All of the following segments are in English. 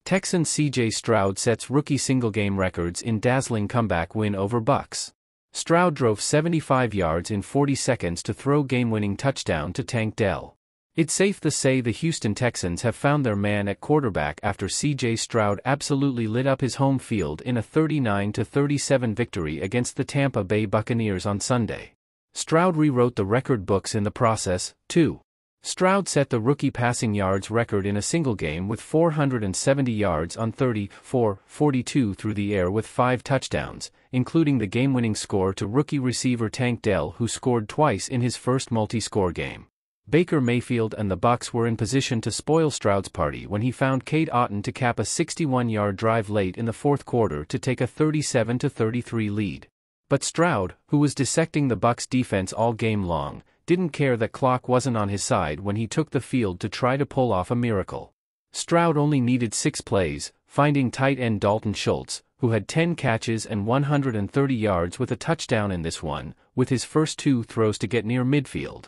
Texans CJ Stroud sets rookie single-game records in dazzling comeback win over Bucs. Stroud drove 75 yards in 40 seconds to throw game-winning touchdown to Tank Dell. It's safe to say the Houston Texans have found their man at quarterback after CJ Stroud absolutely lit up his home field in a 39-37 victory against the Tampa Bay Buccaneers on Sunday. Stroud rewrote the record books in the process, too. Stroud set the rookie passing yards record in a single game with 470 yards on 34-42 through the air with 5 touchdowns, including the game-winning score to rookie receiver Tank Dell, who scored twice in his first multi-score game. Baker Mayfield and the Bucs were in position to spoil Stroud's party when he found Cade Otton to cap a 61-yard drive late in the fourth quarter to take a 37-33 lead. But Stroud, who was dissecting the Bucs defense all game long, didn't care that clock wasn't on his side when he took the field to try to pull off a miracle. Stroud only needed 6 plays, finding tight end Dalton Schultz, who had 10 catches and 130 yards with a touchdown in this one, with his first 2 throws to get near midfield.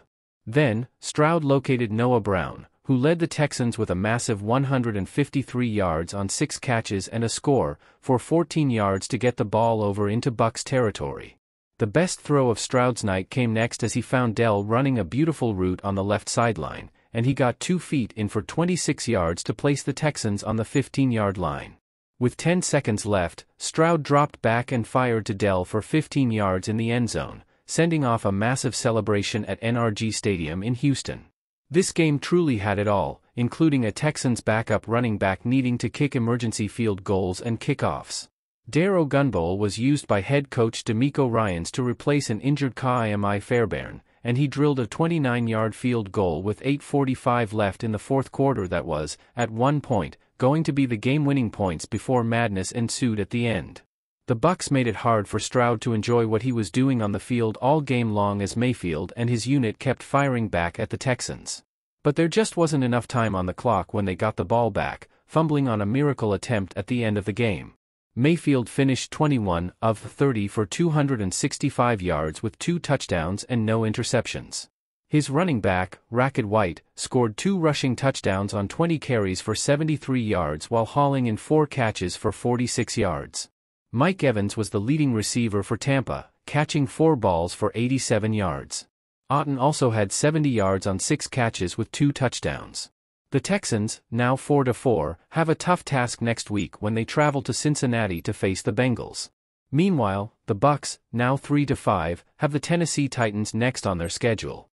Then, Stroud located Noah Brown, who led the Texans with a massive 153 yards on 6 catches and a score, for 14 yards to get the ball over into Bucs territory. The best throw of Stroud's night came next as he found Dell running a beautiful route on the left sideline, and he got 2 feet in for 26 yards to place the Texans on the 15-yard line. With 10 seconds left, Stroud dropped back and fired to Dell for 15 yards in the end zone, sending off a massive celebration at NRG Stadium in Houston. This game truly had it all, including a Texans backup running back needing to kick emergency field goals and kickoffs. Darrow Gunbowl was used by head coach DeMeco Ryans to replace an injured Ka'imi Fairbairn, and he drilled a 29-yard field goal with 8:45 left in the fourth quarter that was, at one point, going to be the game-winning points before madness ensued at the end. The Bucs made it hard for Stroud to enjoy what he was doing on the field all game long as Mayfield and his unit kept firing back at the Texans. But there just wasn't enough time on the clock when they got the ball back, fumbling on a miracle attempt at the end of the game. Mayfield finished 21 of 30 for 265 yards with 2 touchdowns and no interceptions. His running back, Rachaad White, scored 2 rushing touchdowns on 20 carries for 73 yards while hauling in 4 catches for 46 yards. Mike Evans was the leading receiver for Tampa, catching 4 balls for 87 yards. Otton also had 70 yards on 6 catches with 2 touchdowns. The Texans, now 4-4, have a tough task next week when they travel to Cincinnati to face the Bengals. Meanwhile, the Bucs, now 3-5, have the Tennessee Titans next on their schedule.